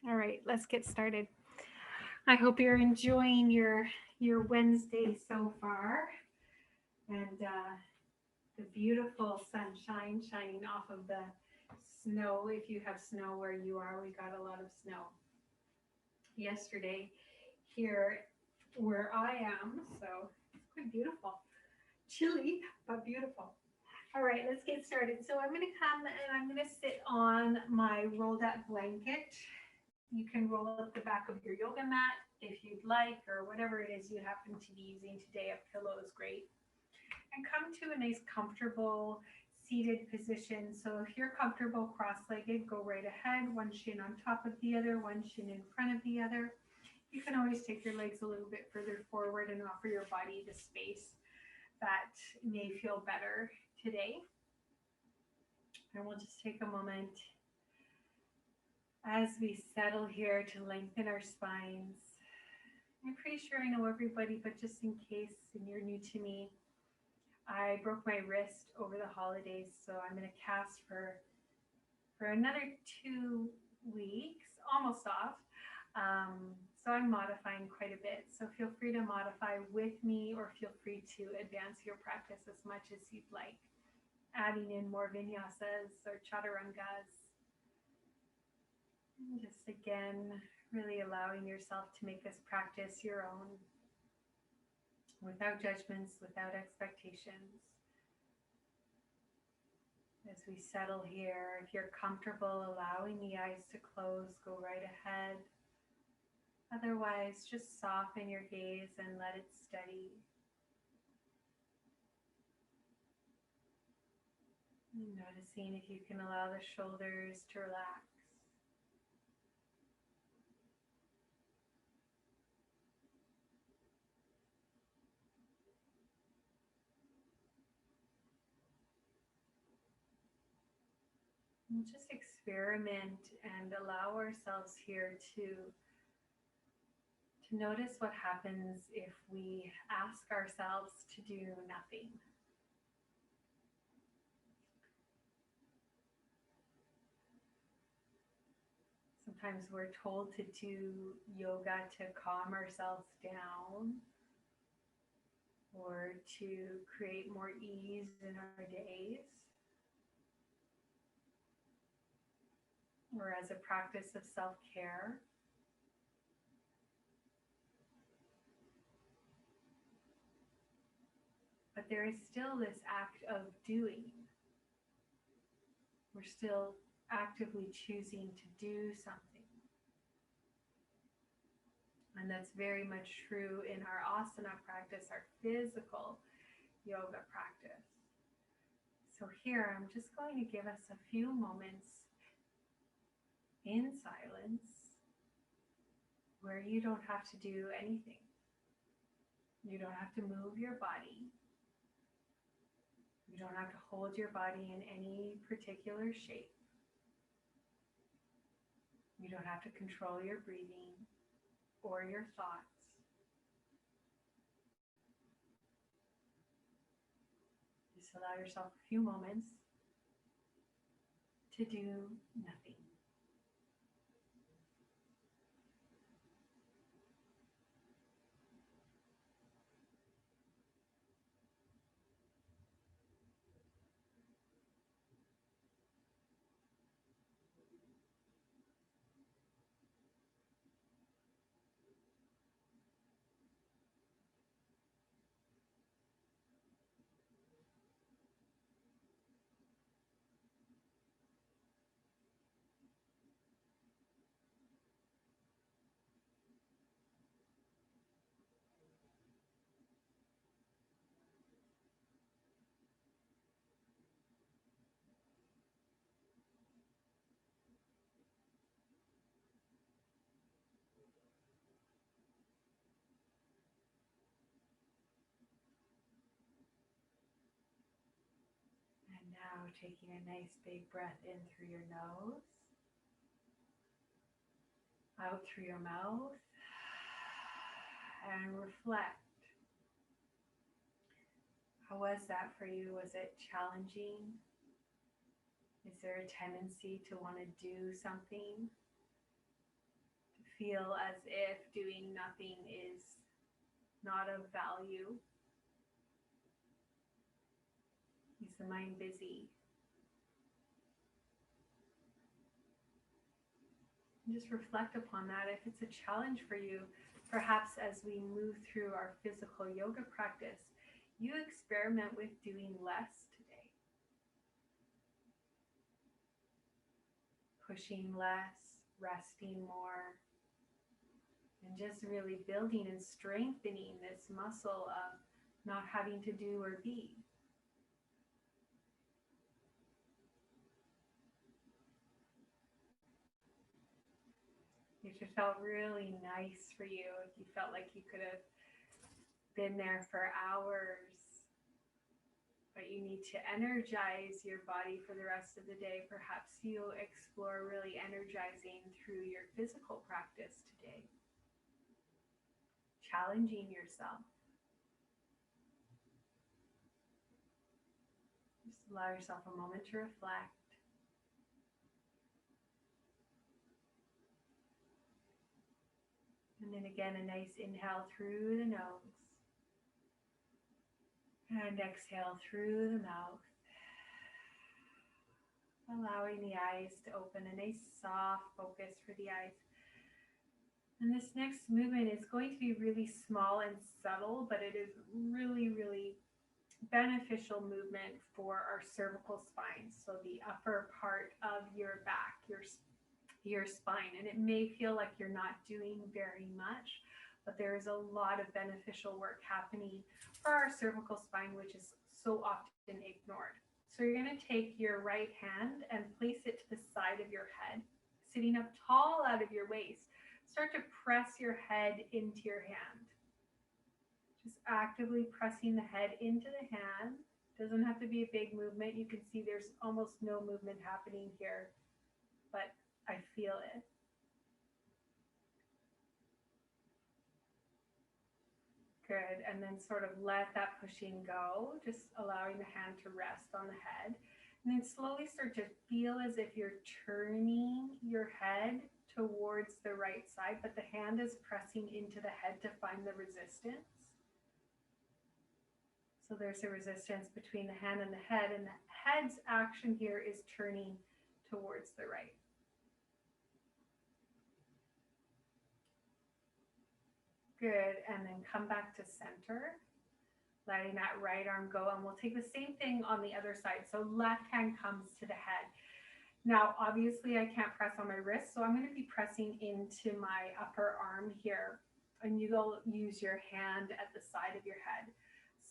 All right, let's get started. I hope you're enjoying your Wednesday so far, and the beautiful sunshine shining off of the snow. If you have snow where you are, we got a lot of snow yesterday here where I am, so it's quite beautiful. Chilly, but beautiful. All right, let's get started. So I'm going to come and I'm going to sit on my rolled up blanket. You can roll up the back of your yoga mat if you'd like, or whatever it is you happen to be using today. A pillow is great. And come to a nice, comfortable seated position. So if you're comfortable cross-legged, go right ahead. One shin on top of the other, one shin in front of the other. You can always take your legs a little bit further forward and offer your body the space that may feel better today. And we'll just take a moment as we settle here to lengthen our spines. I'm pretty sure I know everybody, but just in case and you're new to me, I broke my wrist over the holidays, so I'm going to cast for another 2 weeks, almost off. So I'm modifying quite a bit. So feel free to modify with me, or feel free to advance your practice as much as you'd like, adding in more vinyasas or chaturangas. And just again, really allowing yourself to make this practice your own, without judgments, without expectations. As we settle here, if you're comfortable allowing the eyes to close, go right ahead. Otherwise, just soften your gaze and let it steady. Noticing if you can allow the shoulders to relax. And just experiment and allow ourselves here to notice what happens if we ask ourselves to do nothing. Sometimes we're told to do yoga to calm ourselves down or to create more ease in our days, or as a practice of self-care. But there is still this act of doing. We're still actively choosing to do something. And that's very much true in our asana practice, our physical yoga practice. So here, I'm just going to give us a few moments in silence where you don't have to do anything. You don't have to move your body. You don't have to hold your body in any particular shape. You don't have to control your breathing or your thoughts. Just allow yourself a few moments to do nothing. And now taking a nice big breath in through your nose, out through your mouth, and reflect. How was that for you? Was it challenging? Is there a tendency to want to do something? feel as if doing nothing is not of value. Is the mind busy? And just reflect upon that. If it's a challenge for you, perhaps as we move through our physical yoga practice, you experiment with doing less today. Pushing less, resting more, and just really building and strengthening this muscle of not having to do or be. If it felt really nice for you, if you felt like you could have been there for hours, but you need to energize your body for the rest of the day, perhaps you'll explore really energizing through your physical practice today. Challenging yourself. Just allow yourself a moment to reflect. And then again, a nice inhale through the nose. And exhale through the mouth. Allowing the eyes to open, a nice soft focus for the eyes. And this next movement is going to be really small and subtle, but it is really, really beneficial movement for our cervical spine. So the upper part of your back, your spine. And it may feel like you're not doing very much, but there is a lot of beneficial work happening for our cervical spine, which is so often ignored. So you're going to take your right hand and place it to the side of your head, sitting up tall out of your waist. Start to press your head into your hand. Just actively pressing the head into the hand. Doesn't have to be a big movement. You can see there's almost no movement happening here, but I feel it. Good, and then sort of let that pushing go, just allowing the hand to rest on the head. And then slowly start to feel as if you're turning your head towards the right side, but the hand is pressing into the head to find the resistance. So there's a resistance between the hand and the head, and the head's action here is turning towards the right. Good, and then come back to center, letting that right arm go, and we'll take the same thing on the other side. So left hand comes to the head. Now, obviously I can't press on my wrist, so I'm going to be pressing into my upper arm here, and you'll use your hand at the side of your head.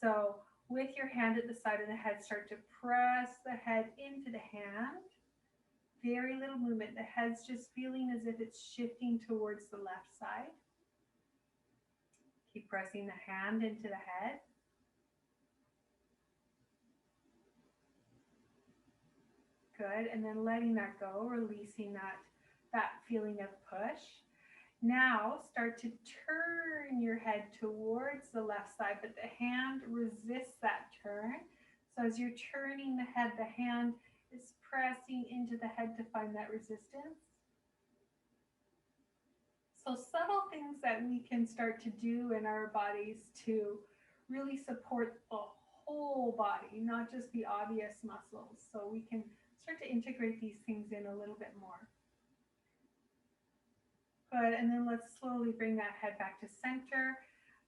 So with your hand at the side of the head, start to press the head into the hand. Very little movement. The head's just feeling as if it's shifting towards the left side. Keep pressing the hand into the head. Good, and then letting that go, releasing that feeling of push. Now start to turn your head towards the left side, but the hand resists that turn. So as you're turning the head, the hand is pressing into the head to find that resistance. So subtle things that we can start to do in our bodies to really support the whole body, not just the obvious muscles. So we can start to integrate these things in a little bit more. Good, and then let's slowly bring that head back to center.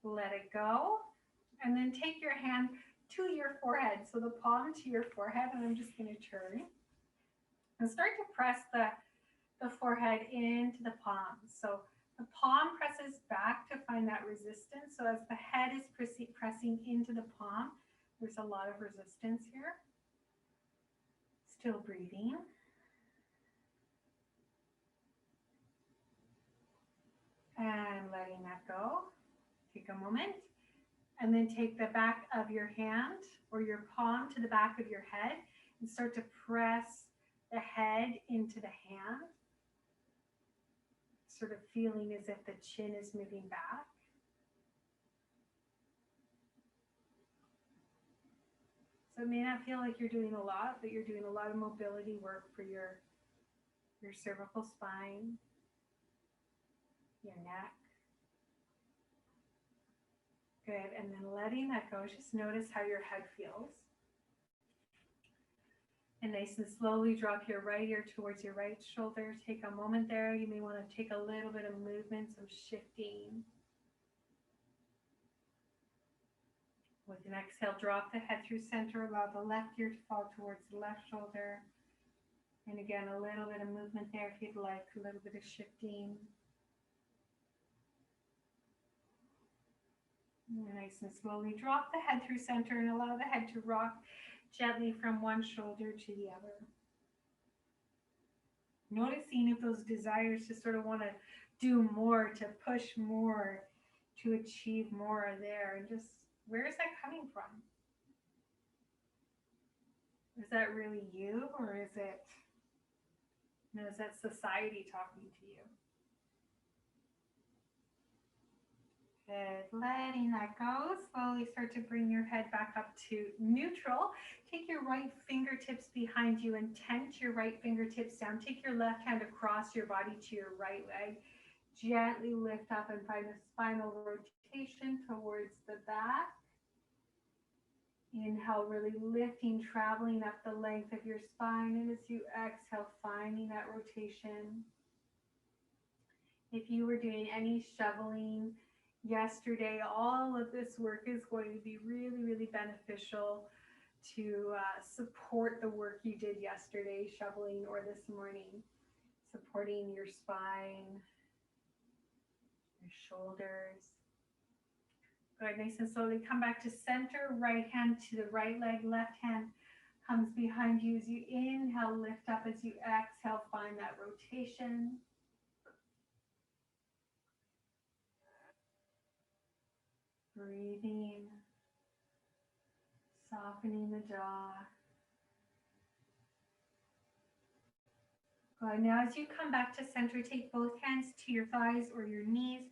Let it go. And then take your hand to your forehead. So the palm to your forehead, and I'm just going to turn. And start to press the forehead into the palm. So the palm presses back to find that resistance. So as the head is pressing into the palm, there's a lot of resistance here. Still breathing. And letting that go. Take a moment. And then take the back of your hand or your palm to the back of your head and start to press the head into the hand. Sort of feeling as if the chin is moving back. So it may not feel like you're doing a lot, but you're doing a lot of mobility work for your cervical spine. your neck. Good. And then letting that go, just notice how your head feels. And nice and slowly drop your right ear towards your right shoulder. Take a moment there. You may want to take a little bit of movement, some shifting. With an exhale, drop the head through center. Allow the left ear to fall towards the left shoulder. And again, a little bit of movement there if you'd like, a little bit of shifting. Nice and slowly drop the head through center and allow the head to rock gently from one shoulder to the other. Noticing if those desires to sort of want to do more, to push more, to achieve more are there. And just, where is that coming from? Is that really you, or is it, is that society talking to you? Good. Letting that go. Slowly start to bring your head back up to neutral. Take your right fingertips behind you and tent your right fingertips down. Take your left hand across your body to your right leg. Gently lift up and find a spinal rotation towards the back. Inhale, really lifting, traveling up the length of your spine. And as you exhale, finding that rotation. If you were doing any shoveling yesterday, all of this work is going to be really, really beneficial to support the work you did yesterday, shoveling, or this morning, supporting your spine, your shoulders. Good, nice and slowly come back to center, right hand to the right leg, left hand comes behind you as you inhale, lift up, as you exhale, find that rotation. Breathing, softening the jaw. Good. Now as you come back to center, take both hands to your thighs or your knees.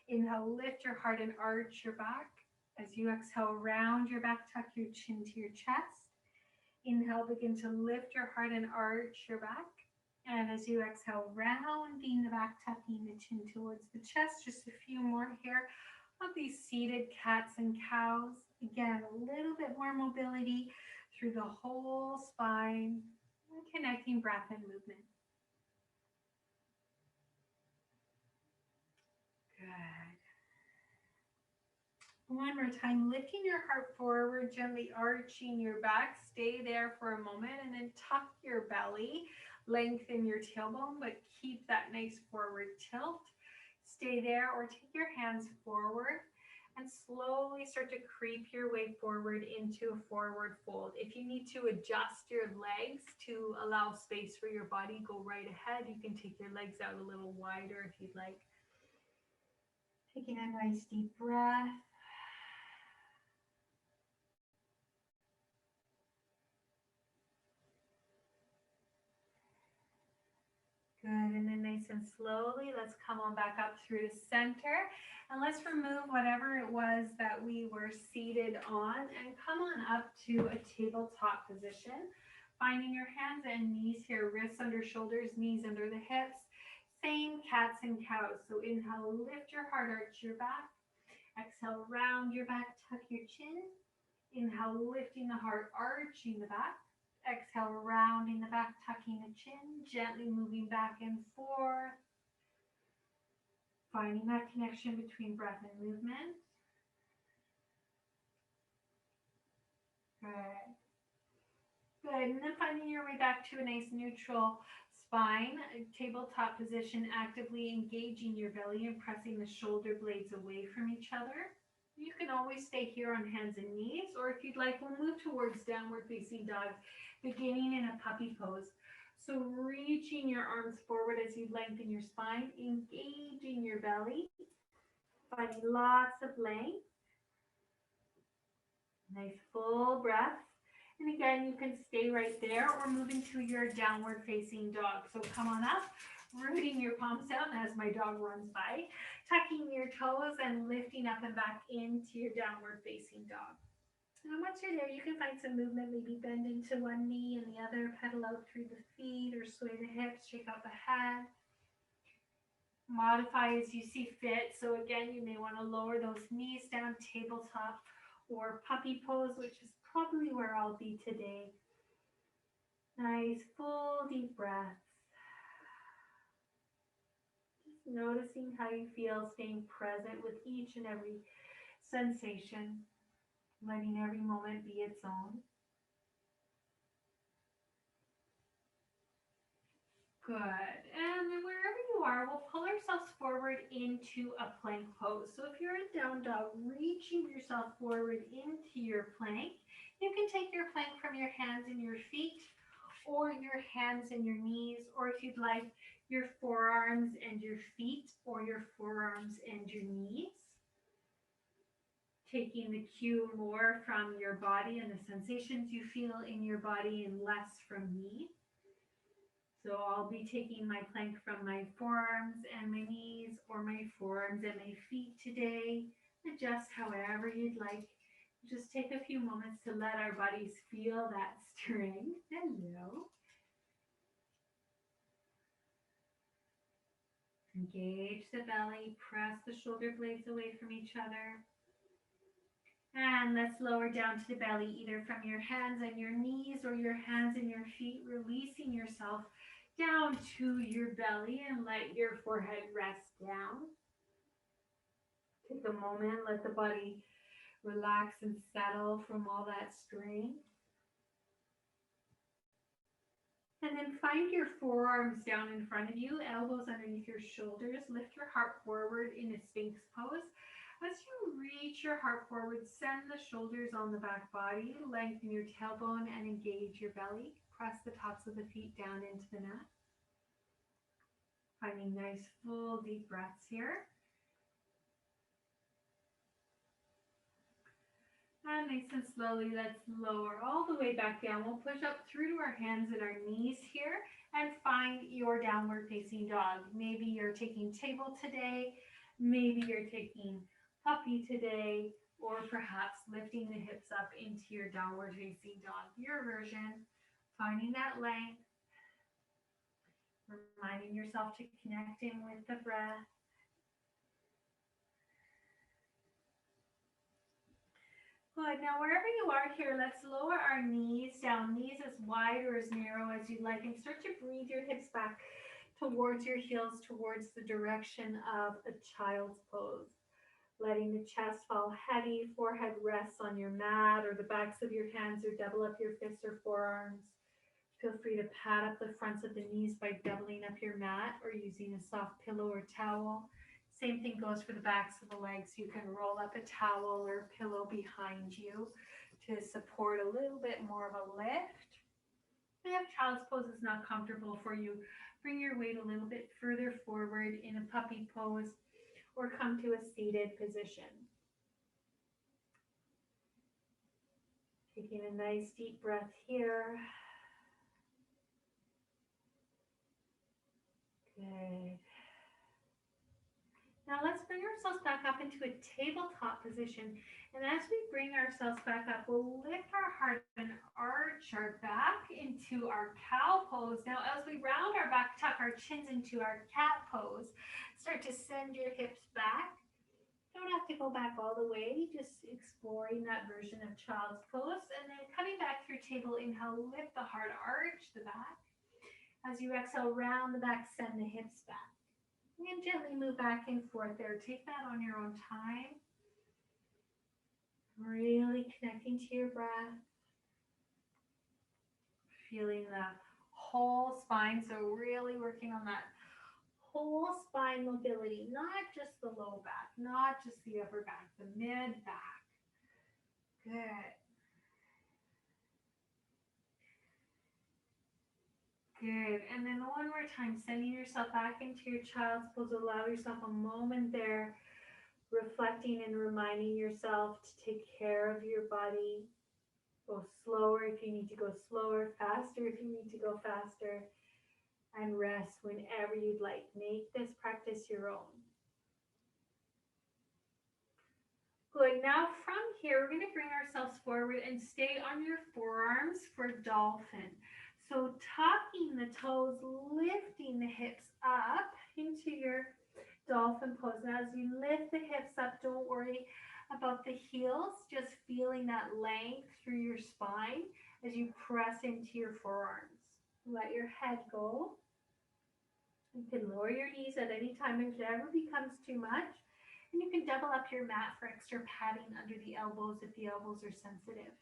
Inhale, lift your heart and arch your back. As you exhale, round your back, tuck your chin to your chest. Inhale, begin to lift your heart and arch your back. And as you exhale, rounding the back, tucking the chin towards the chest. Just a few more here of these seated cats and cows. Again, a little bit more mobility through the whole spine, and connecting breath and movement. Good. One more time, lifting your heart forward, gently arching your back. Stay there for a moment and then tuck your belly, lengthen your tailbone, but keep that nice forward tilt. Stay there or take your hands forward and slowly start to creep your way forward into a forward fold. If you need to adjust your legs to allow space for your body, go right ahead. You can take your legs out a little wider if you'd like. Taking a nice deep breath. Good, and then nice and slowly, let's come on back up through the center. And let's remove whatever it was that we were seated on and come on up to a tabletop position. Finding your hands and knees here, wrists under shoulders, knees under the hips. Same cats and cows. So inhale, lift your heart, arch your back. Exhale, round your back, tuck your chin. Inhale, lifting the heart, arching the back. Exhale, rounding the back, tucking the chin, gently moving back and forth. Finding that connection between breath and movement. Good. Good, and then finding your way back to a nice neutral spine, tabletop position, actively engaging your belly and pressing the shoulder blades away from each other. You can always stay here on hands and knees, or if you'd like, we'll move towards downward facing dog, beginning in a puppy pose. So reaching your arms forward as you lengthen your spine, engaging your belly, finding lots of length. Nice full breath. And again, you can stay right there or move into your downward facing dog. So come on up, rooting your palms down as my dog runs by, tucking your toes and lifting up and back into your downward facing dog. And once you're there, you can find some movement, maybe bend into one knee and the other, pedal out through the feet or sway the hips, shake out the head. Modify as you see fit. So again, you may want to lower those knees down, tabletop or puppy pose, which is probably where I'll be today. Nice, full deep breaths. Just noticing how you feel, staying present with each and every sensation, letting every moment be its own. Good. And then wherever you are, we'll pull ourselves forward into a plank pose. So if you're in down dog, reaching yourself forward into your plank, you can take your plank from your hands and your feet, or your hands and your knees, or if you'd like, your forearms and your feet, or your forearms and your knees. Taking the cue more from your body and the sensations you feel in your body and less from me. So I'll be taking my plank from my forearms and my knees, or my forearms and my feet today. Adjust however you'd like. Just take a few moments to let our bodies feel that strength. Hello. Engage the belly, press the shoulder blades away from each other. And let's lower down to the belly, either from your hands and your knees or your hands and your feet, releasing yourself down to your belly and let your forehead rest down. Take a moment, let the body relax and settle from all that strain. And then find your forearms down in front of you, elbows underneath your shoulders. Lift your heart forward in a Sphinx pose. As you reach your heart forward, send the shoulders on the back body, lengthen your tailbone and engage your belly. Press the tops of the feet down into the mat. Finding nice full deep breaths here. And nice and slowly, let's lower all the way back down. We'll push up through to our hands and our knees here and find your downward facing dog. Maybe you're taking table today, maybe you're taking puppy today, or perhaps lifting the hips up into your downward facing dog. Your version, finding that length, reminding yourself to connect in with the breath. Good. Now, wherever you are here, let's lower our knees down, knees as wide or as narrow as you'd like, and start to breathe your hips back towards your heels, towards the direction of a child's pose. Letting the chest fall heavy, forehead rests on your mat or the backs of your hands, or double up your fists or forearms. Feel free to pat up the fronts of the knees by doubling up your mat or using a soft pillow or towel. Same thing goes for the backs of the legs. You can roll up a towel or a pillow behind you to support a little bit more of a lift. And if child's pose is not comfortable for you, bring your weight a little bit further forward in a puppy pose or come to a seated position. Taking a nice deep breath here. Good. Now let's bring ourselves back up into a tabletop position. And as we bring ourselves back up, we'll lift our heart and arch our back into our cow pose. Now as we round our back, tuck our chins into our cat pose. Start to send your hips back. Don't have to go back all the way, just exploring that version of child's pose. And then coming back through table, inhale, lift the heart, arch the back. As you exhale, round the back, send the hips back. And gently move back and forth there. Take that on your own time. Really connecting to your breath. Feeling the whole spine. So really working on that whole spine mobility, not just the low back, not just the upper back, the mid back. Good. Good. And then one more time, sending yourself back into your child's pose. Allow yourself a moment there, reflecting and reminding yourself to take care of your body. Go slower if you need to go slower, faster if you need to go faster, and rest whenever you'd like. Make this practice your own. Good. Now from here, we're going to bring ourselves forward and stay on your forearms for dolphin. So tucking the toes, lifting the hips up into your Dolphin Pose. Now, as you lift the hips up, don't worry about the heels, just feeling that length through your spine as you press into your forearms. Let your head go. You can lower your knees at any time if it ever becomes too much. And you can double up your mat for extra padding under the elbows if the elbows are sensitive.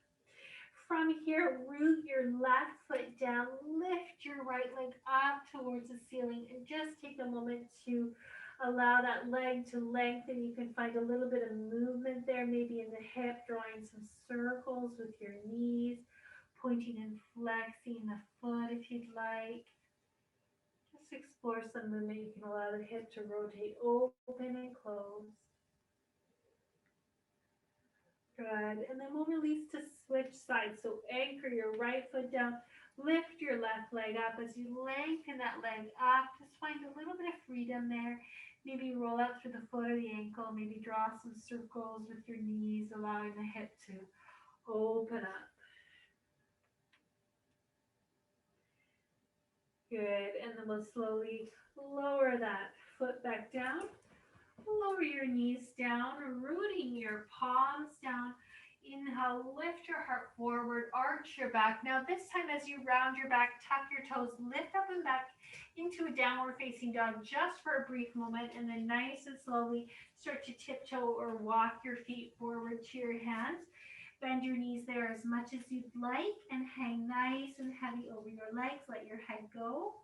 From here, root your left foot down, lift your right leg up towards the ceiling, and just take a moment to allow that leg to lengthen. You can find a little bit of movement there, maybe in the hip, drawing some circles with your knees, pointing and flexing the foot if you'd like. Just explore some movement. You can allow the hip to rotate open and close. Good. And then we'll release to switch sides. So anchor your right foot down, lift your left leg up. As you lengthen that leg up, just find a little bit of freedom there. Maybe roll out through the foot or the ankle. Maybe draw some circles with your knees, allowing the hip to open up. Good. And then we'll slowly lower that foot back down. Lower your knees down, rooting your palms down. Inhale, lift your heart forward, arch your back. Now this time as you round your back, tuck your toes, lift up and back into a downward facing dog just for a brief moment, and then nice and slowly start to tiptoe or walk your feet forward to your hands. Bend your knees there as much as you'd like and hang nice and heavy over your legs. Let your head go.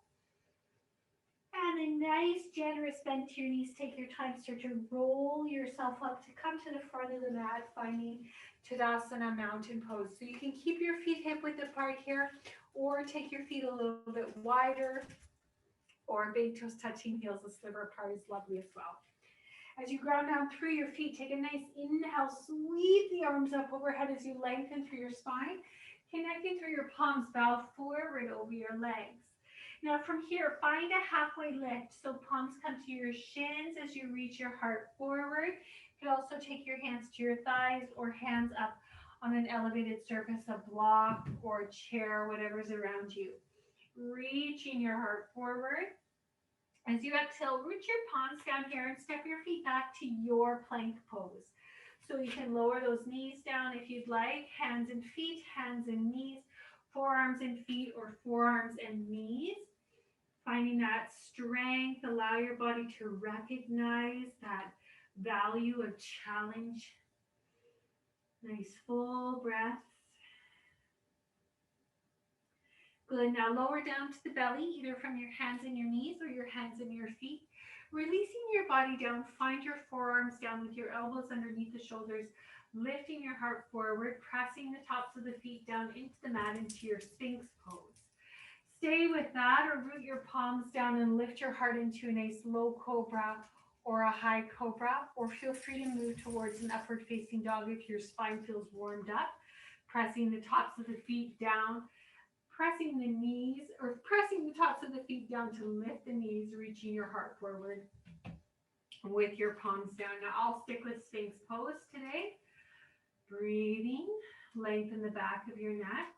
And a nice, generous bend to your knees. Take your time. Start to roll yourself up to come to the front of the mat, finding Tadasana, mountain pose. So you can keep your feet hip width apart here, or take your feet a little bit wider, or big toes touching heels, the sliver part is lovely as well. As you ground down through your feet, take a nice inhale, sweep the arms up overhead as you lengthen through your spine, connecting through your palms, bow forward over your legs. Now from here, find a halfway lift. So palms come to your shins as you reach your heart forward. You can also take your hands to your thighs or hands up on an elevated surface, a block or a chair, whatever's around you. Reaching your heart forward. As you exhale, root your palms down here and step your feet back to your plank pose. So you can lower those knees down if you'd like, hands and feet, hands and knees, forearms and feet, or forearms and knees. Finding that strength, allow your body to recognize that value of challenge. Nice full breaths. Good. Now lower down to the belly, either from your hands and your knees or your hands and your feet. Releasing your body down, find your forearms down with your elbows underneath the shoulders, lifting your heart forward, pressing the tops of the feet down into the mat, into your Sphinx Pose. Stay with that, or root your palms down and lift your heart into a nice low cobra or a high cobra, or feel free to move towards an upward facing dog if your spine feels warmed up, pressing the tops of the feet down, pressing the knees, or pressing the tops of the feet down to lift the knees, reaching your heart forward with your palms down. Now I'll stick with Sphinx Pose today. Breathing, lengthen the back of your neck.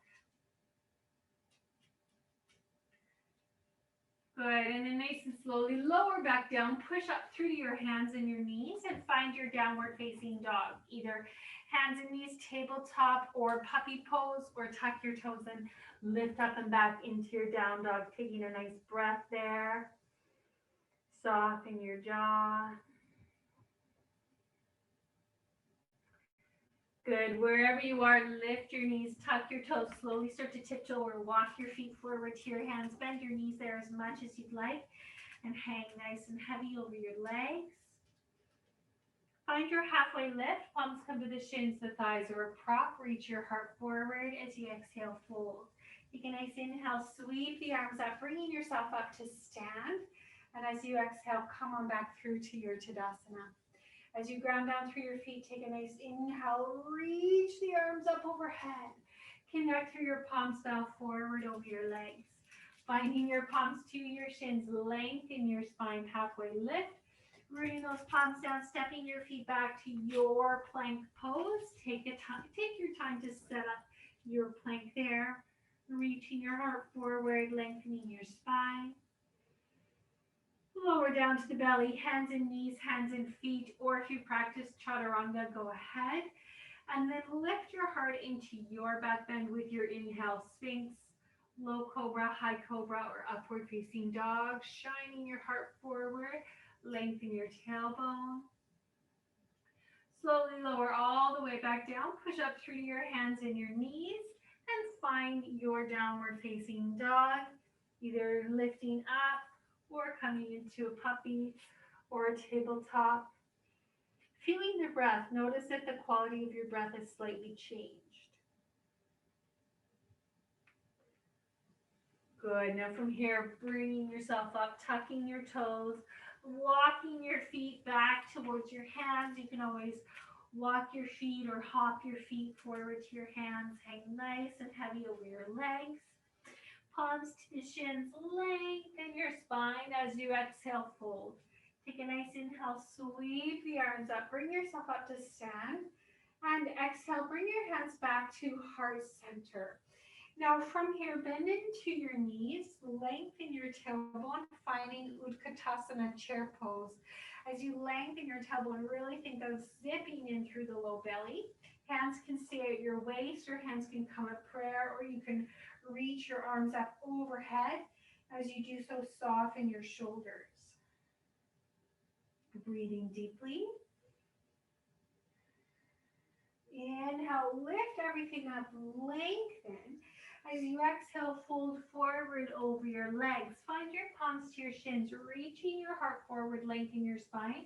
Good, and then nice and slowly lower back down, push up through to your hands and your knees and find your downward facing dog. Either hands and knees, tabletop, or puppy pose, or tuck your toes and lift up and back into your down dog, taking a nice breath there. Soften your jaw. Good. Wherever you are, lift your knees, tuck your toes, slowly start to tiptoe or walk your feet forward to your hands. Bend your knees there as much as you'd like and hang nice and heavy over your legs. Find your halfway lift. Palms come to the shins, the thighs, or a prop. Reach your heart forward as you exhale, fold. Take a nice inhale, sweep the arms up, bringing yourself up to stand. And as you exhale, come on back through to your Tadasana. As you ground down through your feet, take a nice inhale, reach the arms up overhead. Connect through your palms, bow forward over your legs. Finding your palms to your shins, lengthen your spine, halfway lift. Rooting those palms down, stepping your feet back to your plank pose. Take your time to set up your plank there. Reaching your heart forward, lengthening your spine. Lower down to the belly, hands and knees, hands and feet, or if you practice chaturanga, go ahead. And then lift your heart into your back bend with your inhale, Sphinx, low cobra, high cobra, or upward facing dog, shining your heart forward, lengthen your tailbone. Slowly lower all the way back down, push up through your hands and your knees, and find your downward facing dog, either lifting up or coming into a puppy or a tabletop. Feeling the breath, notice that the quality of your breath is slightly changed. Good. Now from here, bringing yourself up, tucking your toes, walking your feet back towards your hands. You can always walk your feet or hop your feet forward to your hands. Hang nice and heavy over your legs. Palms to the shins, lengthen your spine as you exhale, fold. Take a nice inhale, sweep the arms up, bring yourself up to stand. And exhale, bring your hands back to heart center. Now from here, bend into your knees, lengthen your tailbone, finding Utkatasana chair pose. As you lengthen your tailbone, really think of zipping in through the low belly. Hands can stay at your waist, or hands can come at prayer, or you can reach your arms up overhead. As you do so, soften your shoulders. Breathing deeply. Inhale, lift everything up, lengthen. As you exhale, fold forward over your legs. Find your palms to your shins, reaching your heart forward, lengthen your spine.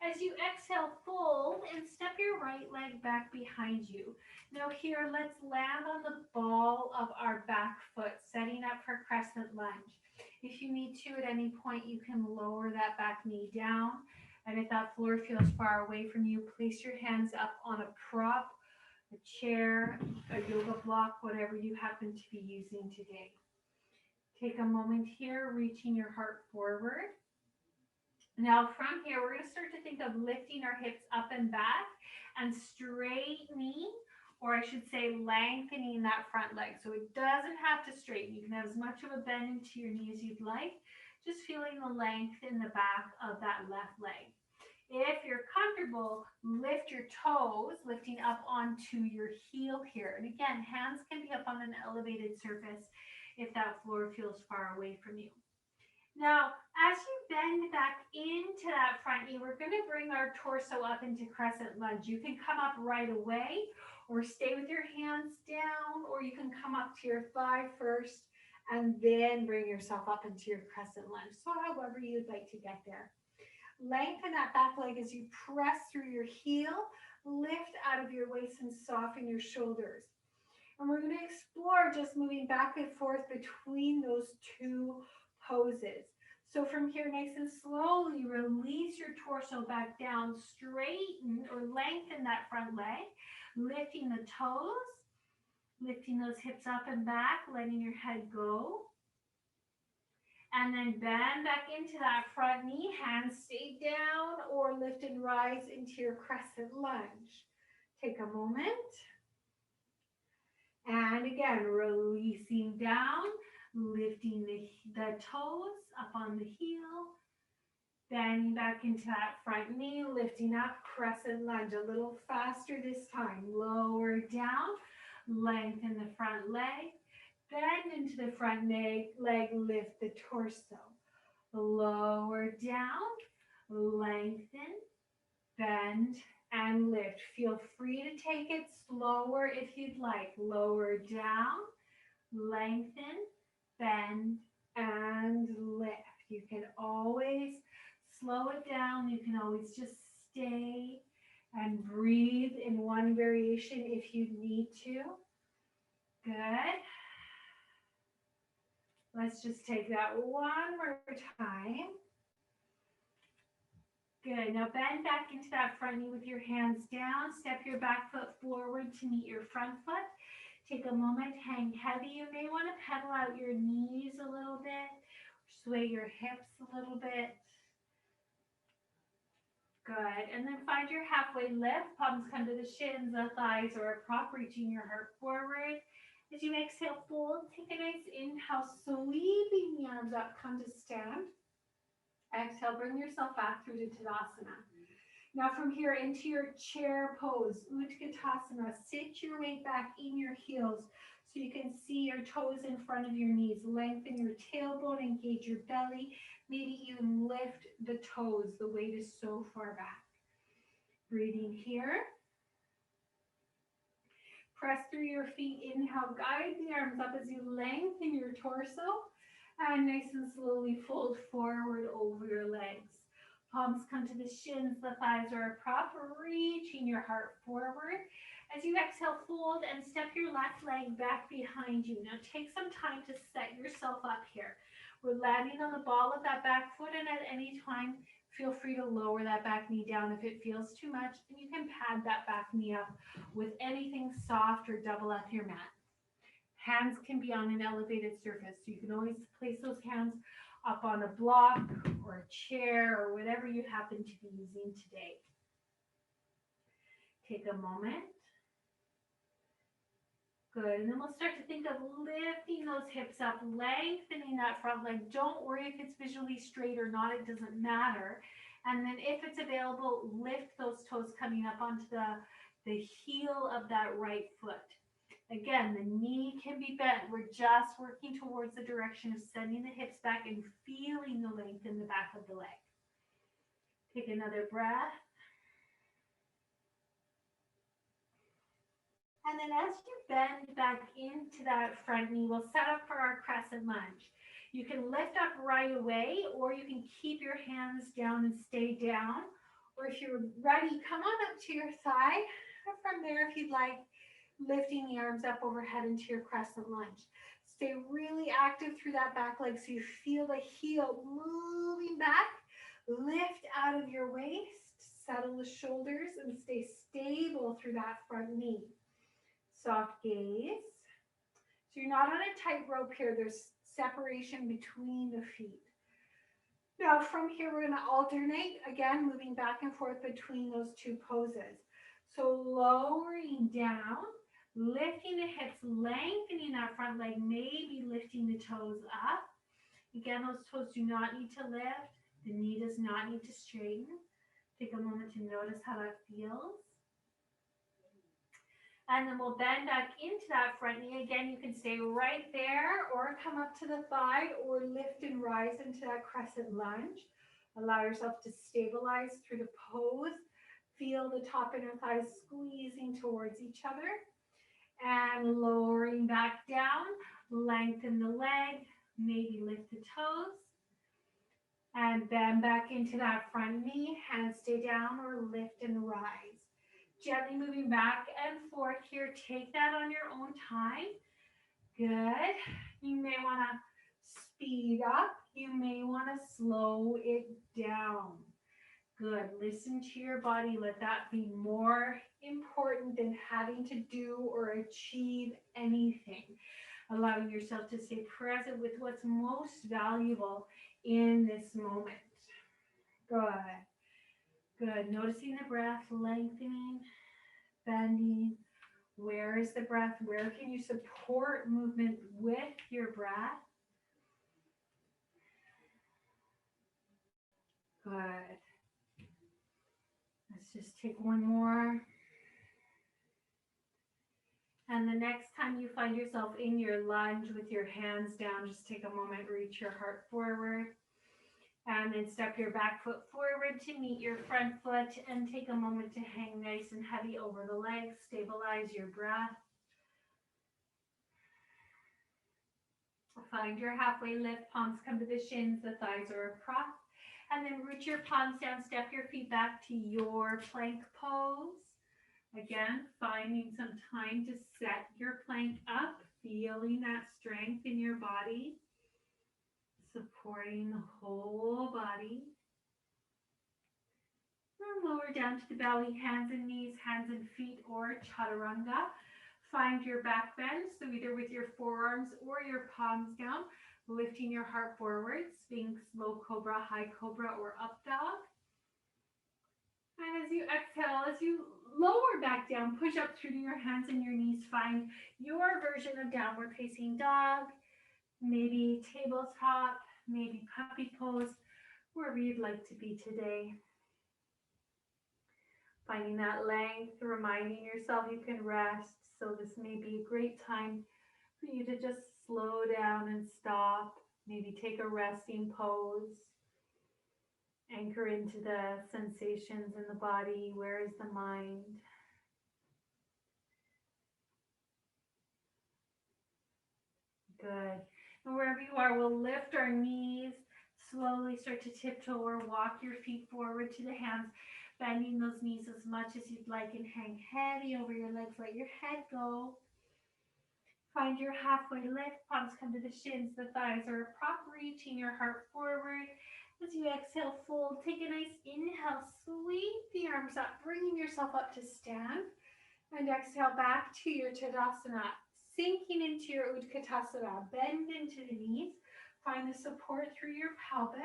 As you exhale, fold and step your right leg back behind you. Now here, let's land on the ball of our back foot, setting up for Crescent Lunge. If you need to at any point, you can lower that back knee down. And if that floor feels far away from you, place your hands up on a prop, a chair, a yoga block, whatever you happen to be using today. Take a moment here, reaching your heart forward. Now from here, we're going to start to think of lifting our hips up and back and straightening, or I should say lengthening that front leg. So it doesn't have to straighten. You can have as much of a bend into your knee as you'd like, just feeling the length in the back of that left leg. If you're comfortable, lift your toes, lifting up onto your heel here. And again, hands can be up on an elevated surface if that floor feels far away from you. Now, as you bend back into that front knee, we're going to bring our torso up into Crescent Lunge. You can come up right away or stay with your hands down, or you can come up to your thigh first and then bring yourself up into your Crescent Lunge. So however you'd like to get there. Lengthen that back leg as you press through your heel, lift out of your waist and soften your shoulders. And we're going to explore just moving back and forth between those two poses. So from here, nice and slowly release your torso back down, straighten or lengthen that front leg, lifting the toes, lifting those hips up and back, letting your head go. And then bend back into that front knee, hands stay down or lift and rise into your Crescent Lunge. Take a moment. And again, releasing down, lifting the toes up on the heel, bending back into that front knee, lifting up, Crescent Lunge. A little faster this time. Lower down, lengthen the front leg. Bend into the front leg, lift the torso. Lower down, lengthen, bend, and lift. Feel free to take it slower if you'd like. Lower down, lengthen, bend, and lift. You can always slow it down. You can always just stay and breathe in one variation if you need to. Good. Let's just take that one more time. Good. Now bend back into that front knee with your hands down. Step your back foot forward to meet your front foot. Take a moment, hang heavy. You may want to pedal out your knees a little bit. Sway your hips a little bit. Good. And then find your halfway lift. Palms come to the shins, the thighs, or a prop, reaching your heart forward. As you exhale, fold, take a nice inhale, sweeping the arms up, come to stand. Exhale, bring yourself back through to Tadasana. Now from here into your chair pose, Utkatasana, sit your weight back in your heels so you can see your toes in front of your knees. Lengthen your tailbone, engage your belly. Maybe even lift the toes. The weight is so far back. Breathing here. Press through your feet. Inhale, guide the arms up as you lengthen your torso. And nice and slowly fold forward over your legs. Palms come to the shins, the thighs are a prop, reaching your heart forward. As you exhale, fold and step your left leg back behind you. Now take some time to set yourself up here. We're landing on the ball of that back foot, and at any time, feel free to lower that back knee down if it feels too much, and you can pad that back knee up with anything soft or double up your mat. Hands can be on an elevated surface, so you can always place those hands up on a block or a chair or whatever you happen to be using today. Take a moment. Good, and then we'll start to think of lifting those hips up, lengthening that front leg. Don't worry if it's visually straight or not, it doesn't matter. And then if it's available, lift those toes coming up onto the heel of that right foot. Again, the knee can be bent. We're just working towards the direction of sending the hips back and feeling the length in the back of the leg. Take another breath. And then as you bend back into that front knee, we'll set up for our crescent lunge. You can lift up right away, or you can keep your hands down and stay down. Or if you're ready, come on up to your thigh. And from there, if you'd like, lifting the arms up overhead into your crescent lunge. Stay really active through that back leg so you feel the heel moving back. Lift out of your waist, settle the shoulders, and stay stable through that front knee. Soft gaze. So you're not on a tightrope here. There's separation between the feet. Now from here, we're going to alternate, again, moving back and forth between those two poses. So lowering down, lifting the hips, lengthening that front leg, maybe lifting the toes up. Again, those toes do not need to lift. The knee does not need to straighten. Take a moment to notice how that feels. And then we'll bend back into that front knee. Again, you can stay right there or come up to the thigh or lift and rise into that crescent lunge. Allow yourself to stabilize through the pose. Feel the top inner thighs squeezing towards each other. And lowering back down, lengthen the leg, maybe lift the toes. And bend back into that front knee, hands stay down or lift and rise. Gently moving back and forth here. Take that on your own time. Good. You may want to speed up. You may want to slow it down. Good. Listen to your body. Let that be more important than having to do or achieve anything. Allowing yourself to stay present with what's most valuable in this moment. Good. Good. Noticing the breath, lengthening, bending. Where is the breath? Where can you support movement with your breath? Good. Let's just take one more. And the next time you find yourself in your lunge with your hands down, just take a moment, reach your heart forward. And then step your back foot forward to meet your front foot and take a moment to hang nice and heavy over the legs. Stabilize your breath. Find your halfway lift. Palms come to the shins. The thighs are a prop. And then root your palms down. Step your feet back to your plank pose. Again, finding some time to set your plank up. Feeling that strength in your body. Supporting the whole body. And lower down to the belly, hands and knees, hands and feet, or chaturanga. Find your back bend, so either with your forearms or your palms down, lifting your heart forward, Sphinx, low cobra, high cobra, or up dog. And as you exhale, as you lower back down, push up through to your hands and your knees. Find your version of downward facing dog. Maybe tabletop, maybe puppy pose, wherever you'd like to be today. Finding that length, reminding yourself you can rest. So this may be a great time for you to just slow down and stop. Maybe take a resting pose. Anchor into the sensations in the body. Where is the mind? Good. And wherever you are, we'll lift our knees, slowly start to tiptoe or walk your feet forward to the hands, bending those knees as much as you'd like and hang heavy over your legs. Let your head go. Find your halfway lift. Palms come to the shins. The thighs are a prop, reaching your heart forward. As you exhale, fold. Take a nice inhale. Sweep the arms up, bringing yourself up to stand. And exhale back to your Tadasana. Sinking into your Utkatasana. Bend into the knees. Find the support through your pelvis.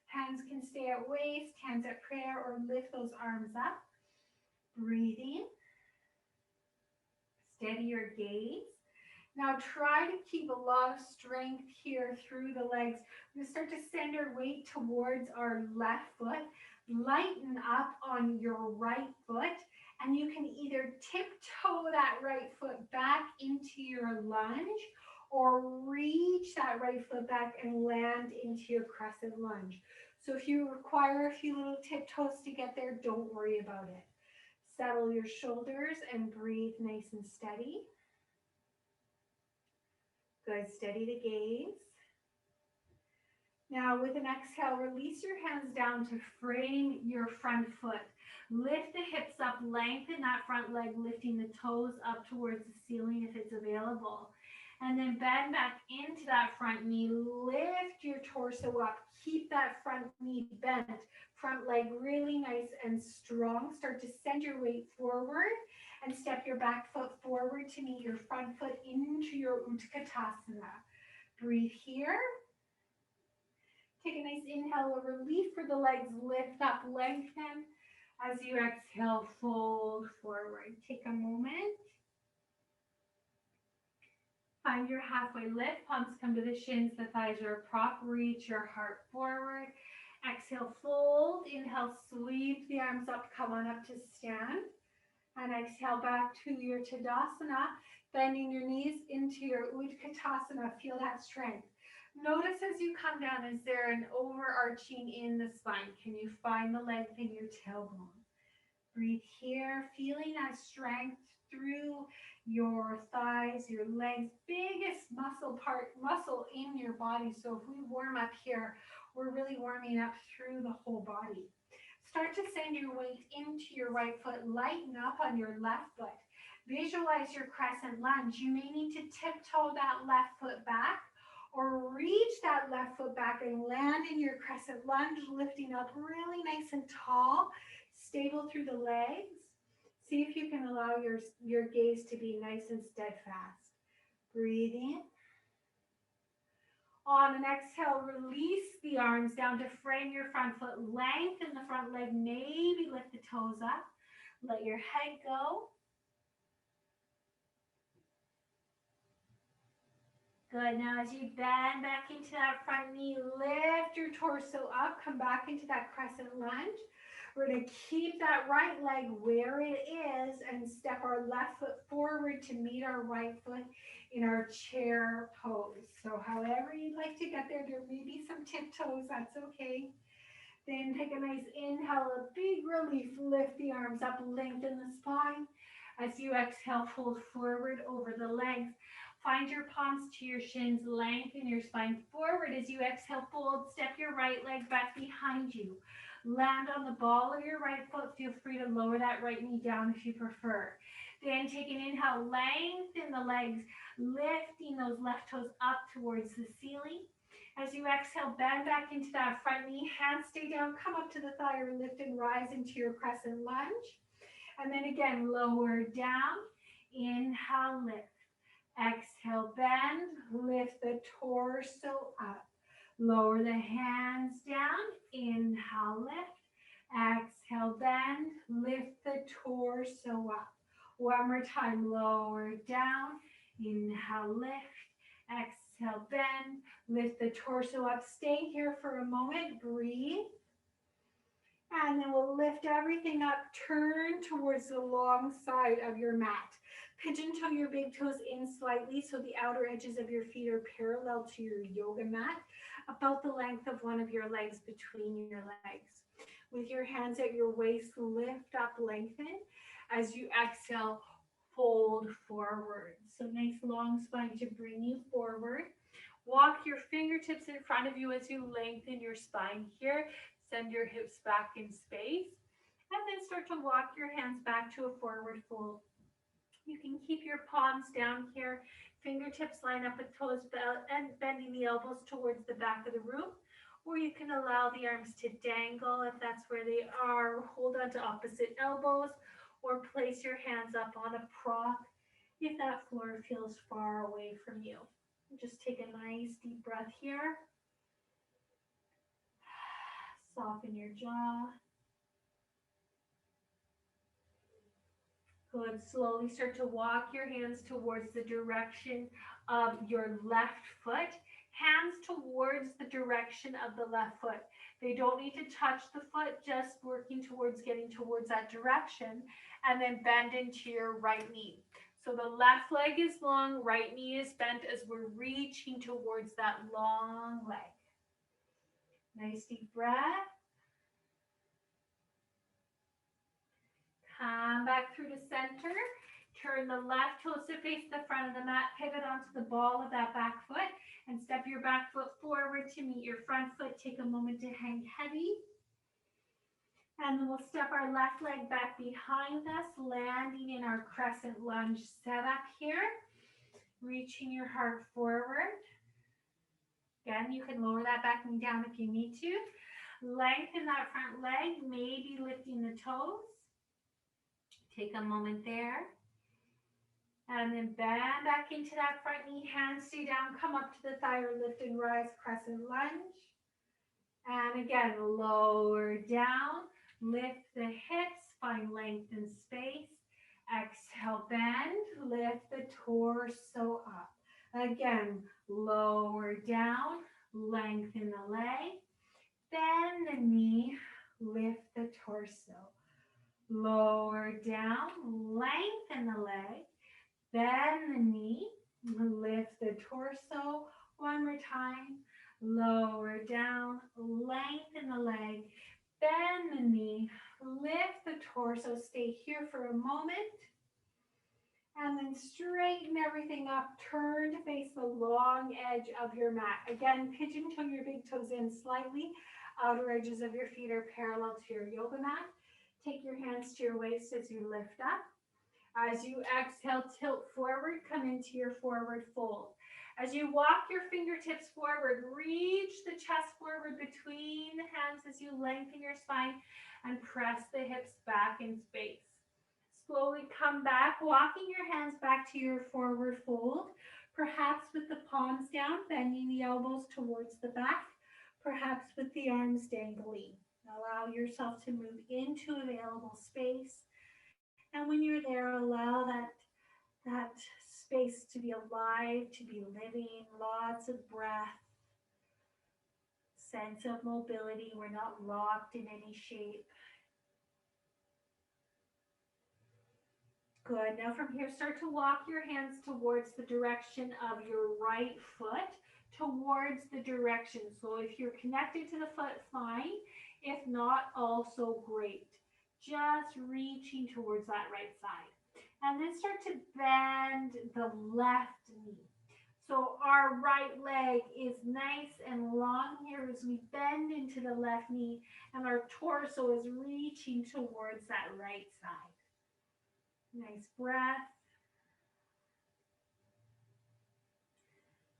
Hands can stay at waist, hands at prayer, or lift those arms up. Breathing. Steady your gaze. Now try to keep a lot of strength here through the legs. We're going to start to send our weight towards our left foot. Lighten up on your right foot. And you can either tiptoe that right foot back into your lunge or reach that right foot back and land into your crescent lunge. So if you require a few little tiptoes to get there, don't worry about it. Settle your shoulders and breathe nice and steady. Good, steady the gaze. Now with an exhale, release your hands down to frame your front foot. Lift the hips up, lengthen that front leg, lifting the toes up towards the ceiling if it's available. And then bend back into that front knee, lift your torso up, keep that front knee bent, front leg really nice and strong. Start to send your weight forward and step your back foot forward to meet your front foot into your Utkatasana. Breathe here. Take a nice inhale, a relief for the legs, lift up, lengthen. As you exhale, fold forward. Take a moment. Find your halfway lift. Palms come to the shins. The thighs are a prop. Reach your heart forward. Exhale, fold. Inhale, sweep the arms up. Come on up to stand. And exhale back to your Tadasana. Bending your knees into your Utkatasana. Feel that strength. Notice as you come down, is there an overarching in the spine? Can you find the length in your tailbone? Breathe here, feeling that strength through your thighs, your legs, biggest muscle in your body. So if we warm up here, we're really warming up through the whole body. Start to send your weight into your right foot, lighten up on your left foot. Visualize your crescent lunge. You may need to tiptoe that left foot back or reach that left foot back and land in your crescent lunge, lifting up really nice and tall, stable through the legs. See if you can allow your gaze to be nice and steadfast. Breathe in. On an exhale, release the arms down to frame your front foot, lengthen the front leg, maybe lift the toes up. Let your head go. Good. Now as you bend back into that front knee, lift your torso up, come back into that crescent lunge. We're going to keep that right leg where it is and step our left foot forward to meet our right foot in our chair pose. So however you'd like to get there, there may be some tiptoes, that's okay. Then take a nice inhale, a big relief, lift the arms up, lengthen the spine. As you exhale, fold forward over the legs. Find your palms to your shins, lengthen your spine forward. As you exhale, fold, step your right leg back behind you. Land on the ball of your right foot. Feel free to lower that right knee down if you prefer. Then take an inhale, lengthen the legs, lifting those left toes up towards the ceiling. As you exhale, bend back into that front knee. Hands stay down, come up to the thigh or lift and rise into your crescent lunge. And then again, lower down. Inhale, lift. Exhale, bend, lift the torso up. Lower the hands down, inhale, lift. Exhale, bend, lift the torso up. One more time, lower down, inhale, lift. exhale, bend, lift the torso up. Stay here for a moment, breathe. And then we'll lift everything up, turn towards the long side of your mat. Pigeon toe your big toes in slightly so the outer edges of your feet are parallel to your yoga mat, about the length of one of your legs between your legs. With your hands at your waist, lift up, lengthen. As you exhale, fold forward. So nice long spine to bring you forward. Walk your fingertips in front of you as you lengthen your spine here. Send your hips back in space. And then start to walk your hands back to a forward fold. You can keep your palms down here. Fingertips line up with toes and bending the elbows towards the back of the room. Or you can allow the arms to dangle if that's where they are. Hold on to opposite elbows or place your hands up on a prop if that floor feels far away from you. Just take a nice deep breath here. Soften your jaw. Good. Slowly start to walk your hands towards the direction of your left foot. Hands towards the direction of the left foot. They don't need to touch the foot, just working towards getting towards that direction. And then bend into your right knee. So the left leg is long, right knee is bent as we're reaching towards that long leg. Nice deep breath. Come back through to center. Turn the left toes to face the front of the mat. Pivot onto the ball of that back foot and step your back foot forward to meet your front foot. Take a moment to hang heavy. And then we'll step our left leg back behind us, landing in our crescent lunge setup here. Reaching your heart forward. Again, you can lower that back knee down if you need to. Lengthen that front leg, maybe lifting the toes. Take a moment there. And then bend back into that front knee, hands stay down, come up to the thigh or lift and rise, crescent lunge. And again, lower down, lift the hips, find length and space. Exhale, bend, lift the torso up. Again, lower down, lengthen the leg, bend the knee, lift the torso. Lower down, lengthen the leg, bend the knee, lift the torso. One more time. Lower down, lengthen the leg, bend the knee, lift the torso. Stay here for a moment. And then straighten everything up. Turn to face the long edge of your mat. Again, pigeon toe your big toes in slightly. Outer edges of your feet are parallel to your yoga mat. Take your hands to your waist as you lift up. As you exhale, tilt forward, come into your forward fold. As you walk your fingertips forward, reach the chest forward between the hands as you lengthen your spine and press the hips back in space. Slowly come back, walking your hands back to your forward fold, perhaps with the palms down, bending the elbows towards the back, perhaps with the arms dangling. Allow yourself to move into available space. And when you're there, allow that space to be alive, to be living, lots of breath, sense of mobility. We're not locked in any shape. Good. Now from here, start to walk your hands towards the direction of your right foot, towards the direction. So if you're connected to the foot, fine. If not, also great. Just reaching towards that right side. And then start to bend the left knee. So our right leg is nice and long here as we bend into the left knee, and our torso is reaching towards that right side. Nice breath.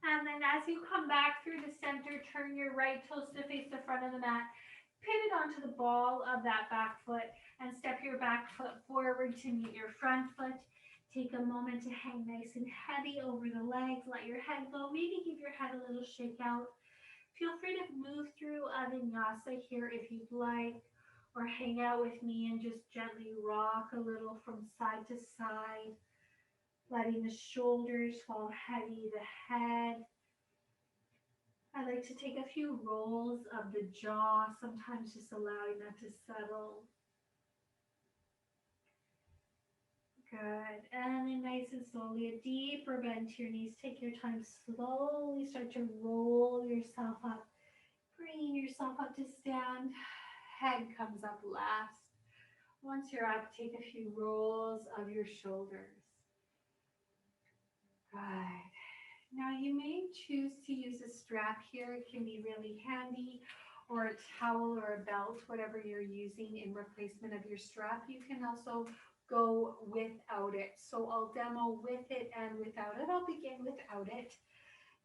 And then as you come back through the center, turn your right toes to face the front of the mat. Pivot onto the ball of that back foot and step your back foot forward to meet your front foot. Take a moment to hang nice and heavy over the legs. Let your head go. Maybe give your head a little shake out. Feel free to move through a vinyasa here if you'd like, or hang out with me and just gently rock a little from side to side, letting the shoulders fall heavy, the head I like to take a few rolls of the jaw, sometimes just allowing that to settle. Good. And then nice and slowly, a deeper bend to your knees. Take your time, slowly start to roll yourself up. Bringing yourself up to stand. Head comes up last. Once you're up, take a few rolls of your shoulders. Good. Now you may choose to use a strap here. It can be really handy, or a towel or a belt, whatever you're using in replacement of your strap. You can also go without it. So I'll demo with it and without it. I'll begin without it,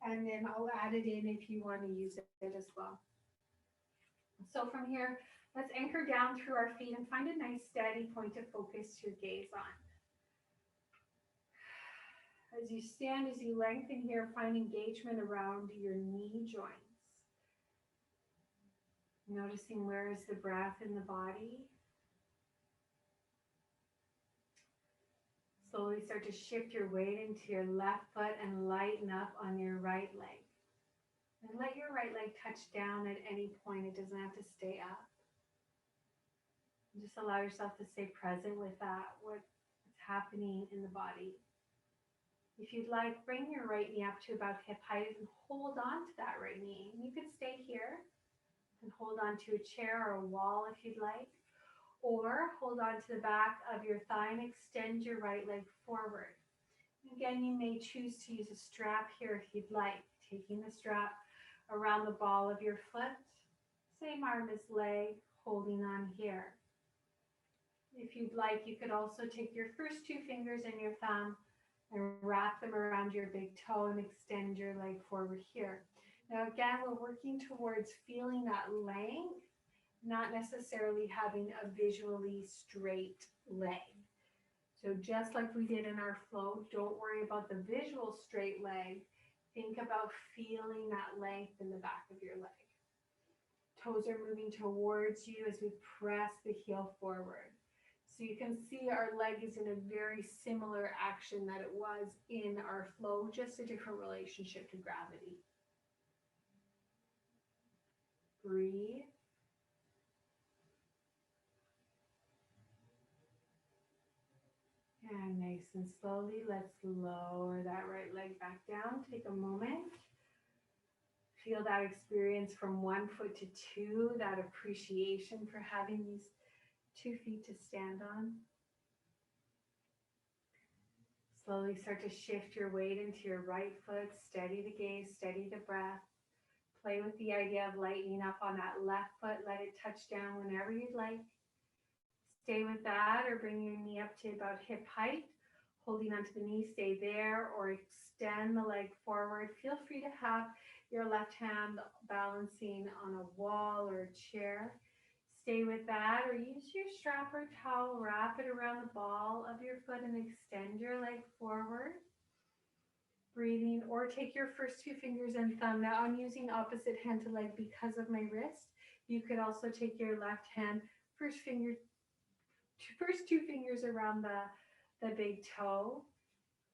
and then I'll add it in if you want to use it as well. So from here, let's anchor down through our feet and find a nice steady point to focus your gaze on. As you stand, as you lengthen here, find engagement around your knee joints. Noticing where is the breath in the body. Slowly start to shift your weight into your left foot and lighten up on your right leg. And let your right leg touch down at any point. It doesn't have to stay up. And just allow yourself to stay present with that, what's happening in the body. If you'd like, bring your right knee up to about hip height and hold on to that right knee. You can stay here and hold on to a chair or a wall if you'd like, or hold on to the back of your thigh and extend your right leg forward. Again, you may choose to use a strap here if you'd like, taking the strap around the ball of your foot, same arm as leg, holding on here. If you'd like, you could also take your first two fingers and your thumb and wrap them around your big toe and extend your leg forward here. Now again, we're working towards feeling that length, not necessarily having a visually straight leg. So just like we did in our flow, don't worry about the visual straight leg. Think about feeling that length in the back of your leg. Toes are moving towards you as we press the heel forward. So you can see our leg is in a very similar action that it was in our flow, just a different relationship to gravity. Breathe. And nice and slowly, let's lower that right leg back down. Take a moment. Feel that experience from 1 foot to 2, that appreciation for having these 2 feet to stand on. Slowly start to shift your weight into your right foot. Steady the gaze, steady the breath. Play with the idea of lightening up on that left foot. Let it touch down whenever you'd like. Stay with that, or bring your knee up to about hip height. Holding onto the knee, stay there, or extend the leg forward. Feel free to have your left hand balancing on a wall or a chair. Stay with that, or use your strap or towel, wrap it around the ball of your foot and extend your leg forward. Breathing, or take your first 2 fingers and thumb. Now I'm using opposite hand to leg because of my wrist. You could also take your left hand, first 2 fingers around the big toe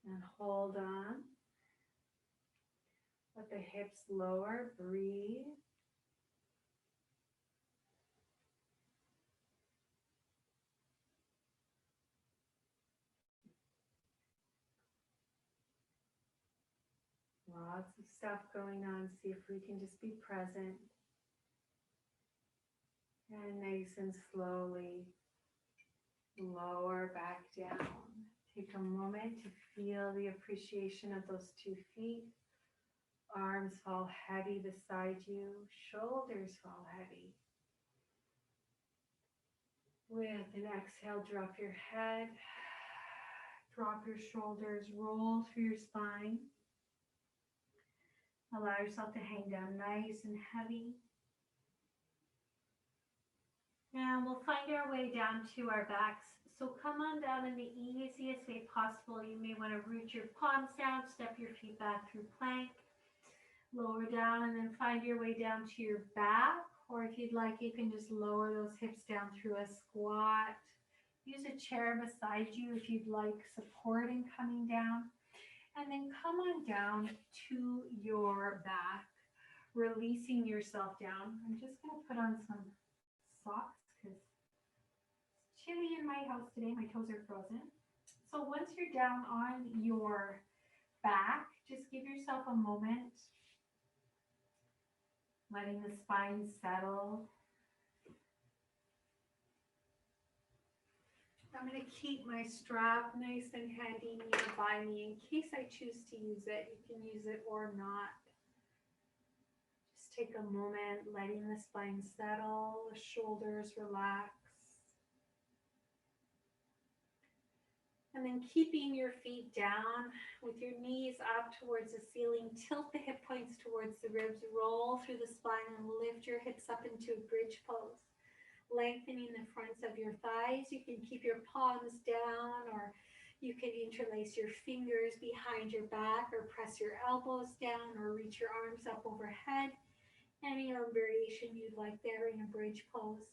and hold on. Let the hips lower, breathe. Lots of stuff going on. See if we can just be present. And nice and slowly lower back down. Take a moment to feel the appreciation of those 2 feet. Arms fall heavy beside you. Shoulders fall heavy. With an exhale, drop your head. Drop your shoulders. Roll through your spine. Allow yourself to hang down nice and heavy. And we'll find our way down to our backs. So come on down in the easiest way possible. You may want to root your palms down, step your feet back through plank, lower down, and then find your way down to your back. Or if you'd like, you can just lower those hips down through a squat. Use a chair beside you if you'd like support in coming down. And then come on down to your back. releasing yourself down. I'm just going to put on some socks because it's chilly in my house today. My toes are frozen. So once you're down on your back, just give yourself a moment, letting the spine settle. I'm going to keep my strap nice and handy nearby me in case I choose to use it. You can use it or not. Just take a moment, letting the spine settle, the shoulders relax. And then keeping your feet down with your knees up towards the ceiling. Tilt the hip points towards the ribs. Roll through the spine and lift your hips up into a bridge pose. Lengthening the fronts of your thighs. You can keep your palms down, or you can interlace your fingers behind your back, or press your elbows down, or reach your arms up overhead. Any arm variation you'd like there in a bridge pose.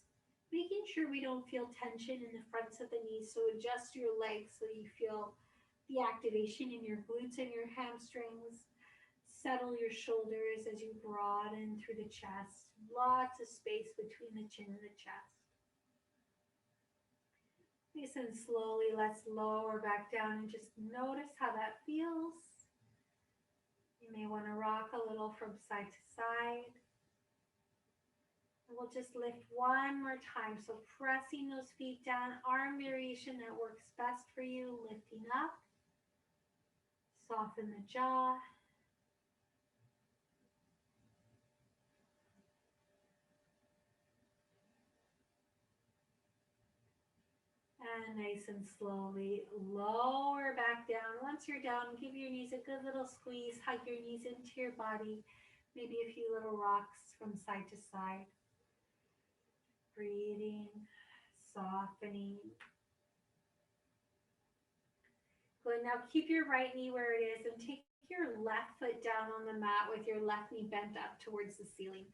Making sure we don't feel tension in the fronts of the knees, so adjust your legs so you feel the activation in your glutes and your hamstrings. Settle your shoulders as you broaden through the chest. Lots of space between the chin and the chest. Nice and slowly, let's lower back down and just notice how that feels. You may want to rock a little from side to side. And we'll just lift one more time. So pressing those feet down, arm variation that works best for you, lifting up. Soften the jaw. And nice and slowly lower back down. Once you're down, give your knees a good little squeeze. Hug your knees into your body. Maybe a few little rocks from side to side. Breathing, softening. Good. Now keep your right knee where it is and take your left foot down on the mat with your left knee bent up towards the ceiling.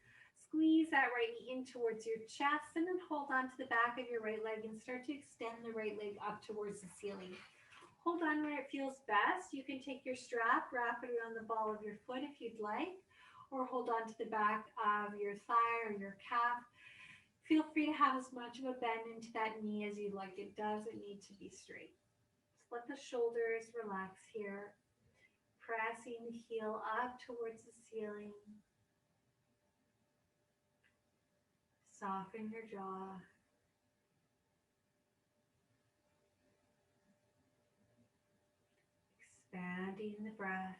Squeeze that right knee in towards your chest and then hold on to the back of your right leg and start to extend the right leg up towards the ceiling. Hold on where it feels best. You can take your strap, wrap it around the ball of your foot if you'd like, or hold on to the back of your thigh or your calf. Feel free to have as much of a bend into that knee as you'd like. It doesn't need to be straight. Just let the shoulders relax here. Pressing the heel up towards the ceiling. Soften your jaw. Expanding the breath.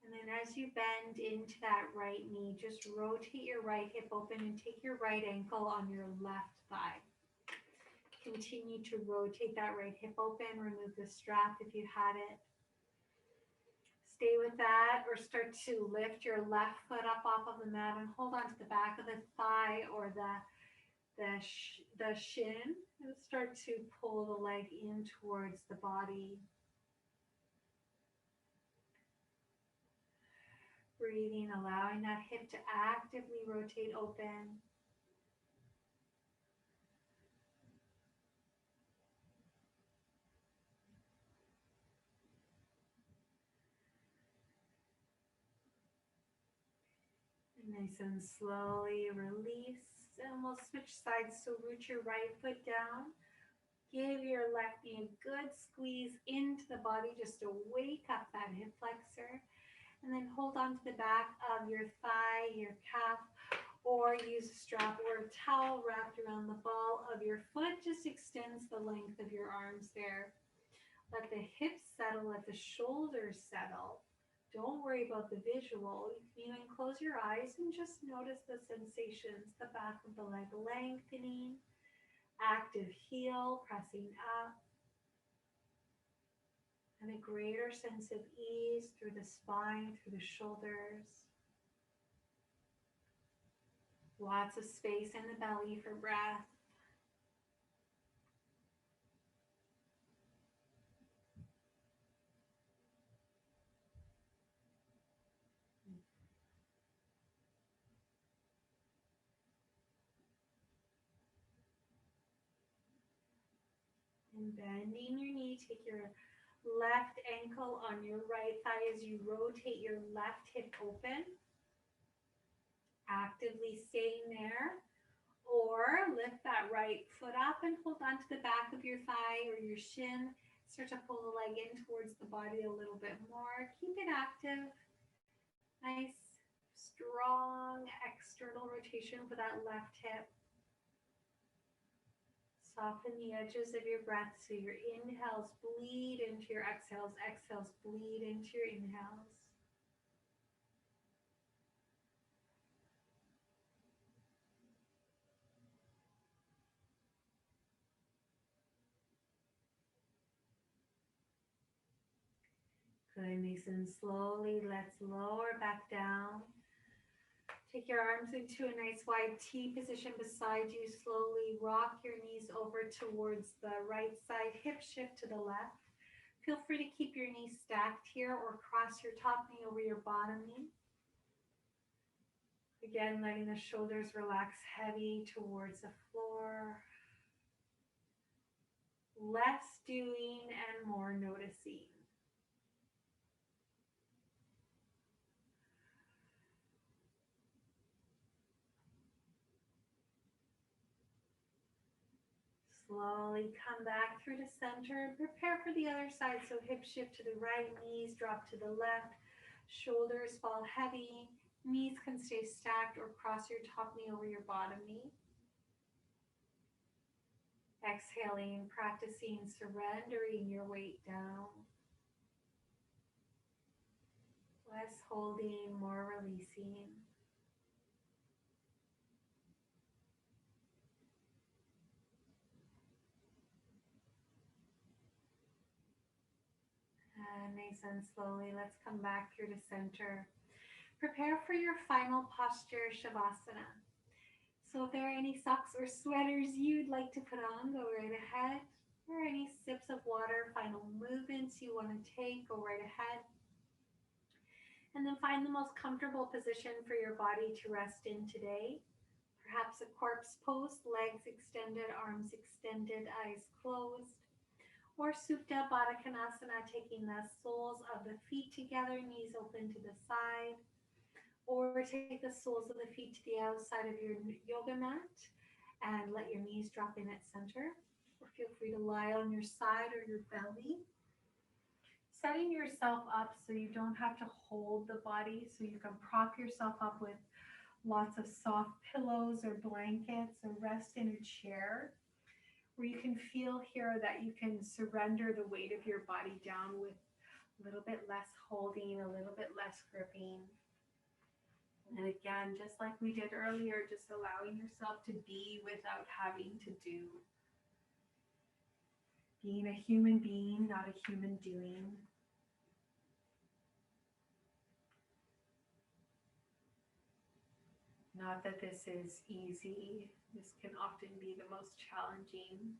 And then as you bend into that right knee, just rotate your right hip open and take your right ankle on your left thigh. Continue to rotate that right hip open. Remove the strap if you had it. Stay with that, or start to lift your left foot up off of the mat and hold on to the back of the thigh or the shin, and start to pull the leg in towards the body. Breathing, allowing that hip to actively rotate open. Nice and slowly release, and we'll switch sides. So root your right foot down. Give your left knee a good squeeze into the body just to wake up that hip flexor. And then hold on to the back of your thigh, your calf, or use a strap or a towel wrapped around the ball of your foot. Just extends the length of your arms there. Let the hips settle, let the shoulders settle. Don't worry about the visual. You can even close your eyes and just notice the sensations. The back of the leg lengthening, active heel pressing up, and a greater sense of ease through the spine, through the shoulders. Lots of space in the belly for breath. And bending your knee, take your left ankle on your right thigh as you rotate your left hip open, actively staying there. Or lift that right foot up and hold on to the back of your thigh or your shin. Start to pull the leg in towards the body a little bit more. Keep it active. Nice, strong external rotation for that left hip. Soften the edges of your breath so your inhales bleed into your exhales. Exhales bleed into your inhales. Good, nice and slowly, let's lower back down. Take your arms into a nice wide T position beside you. Slowly rock your knees over towards the right side, hip shift to the left. Feel free to keep your knees stacked here or cross your top knee over your bottom knee. Again, letting the shoulders relax heavy towards the floor. Less doing and more noticing. Slowly come back through to center and prepare for the other side. So hip shift to the right, knees drop to the left, shoulders fall heavy, knees can stay stacked or cross your top knee over your bottom knee. Exhaling, practicing surrendering your weight down. Less holding, more releasing. And nice and slowly, let's come back through to center. Prepare for your final posture, Savasana. So if there are any socks or sweaters you'd like to put on, go right ahead. Or any sips of water, final movements you want to take, go right ahead. And then find the most comfortable position for your body to rest in today. Perhaps a corpse pose, legs extended, arms extended, eyes closed. Or Supta Baddha Konasana, taking the soles of the feet together, knees open to the side. Or take the soles of the feet to the outside of your yoga mat and let your knees drop in at center. Or feel free to lie on your side or your belly. Setting yourself up so you don't have to hold the body, so you can prop yourself up with lots of soft pillows or blankets, or rest in a chair where you can feel here that you can surrender the weight of your body down with a little bit less holding, a little bit less gripping. And again, just like we did earlier, just allowing yourself to be without having to do. Being a human being, not a human doing. Not that this is easy. This can often be the most challenging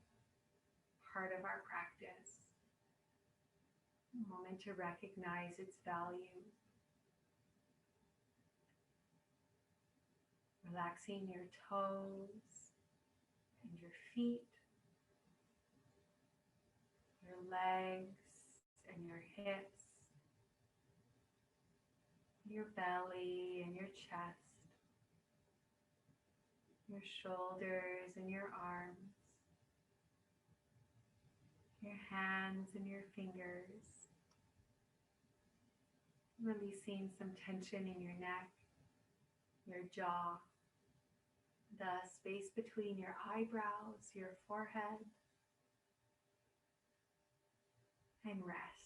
part of our practice. A moment to recognize its value. Relaxing your toes and your feet, your legs and your hips, your belly and your chest, your shoulders and your arms, your hands and your fingers, releasing some tension in your neck, your jaw, the space between your eyebrows, your forehead, and rest.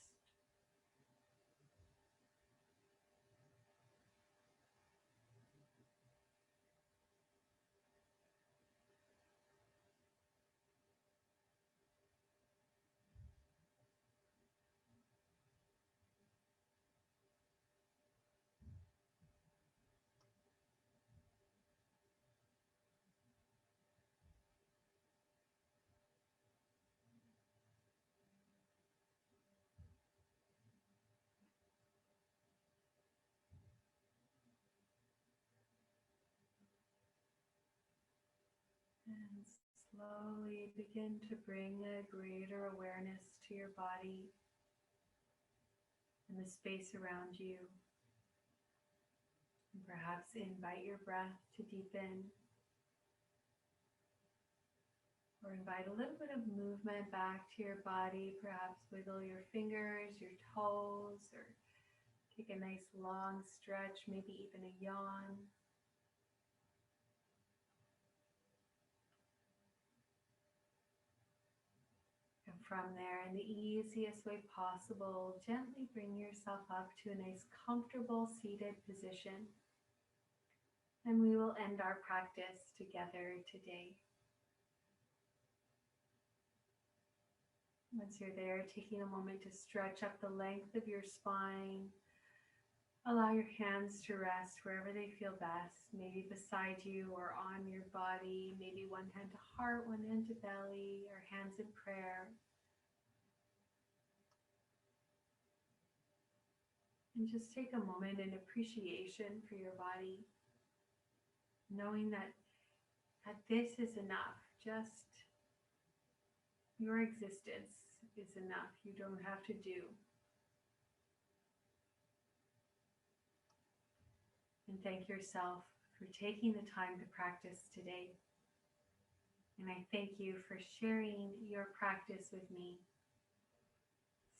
slowly begin to bring a greater awareness to your body and the space around you. And perhaps invite your breath to deepen, or invite a little bit of movement back to your body. Perhaps wiggle your fingers, your toes, or take a nice long stretch, maybe even a yawn. And from there, in the easiest way possible, gently bring yourself up to a nice comfortable seated position. And we will end our practice together today. Once you're there, taking a moment to stretch up the length of your spine. Allow your hands to rest wherever they feel best, maybe beside you or on your body, maybe one hand to heart, one hand to belly, or hands in prayer. And just take a moment in appreciation for your body, knowing that this is enough. Just your existence is enough. You don't have to do. And thank yourself for taking the time to practice today. And I thank you for sharing your practice with me.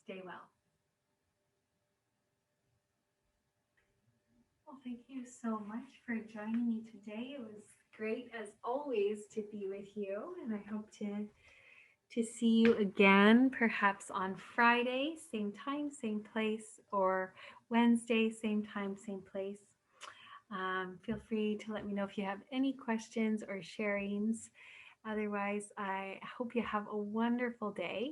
Stay well. Well, thank you so much for joining me today. It was great, as always, to be with you. And I hope to see you again, perhaps on Friday, same time, same place, or Wednesday, same time, same place. Feel free to let me know if you have any questions or sharings. Otherwise, I hope you have a wonderful day.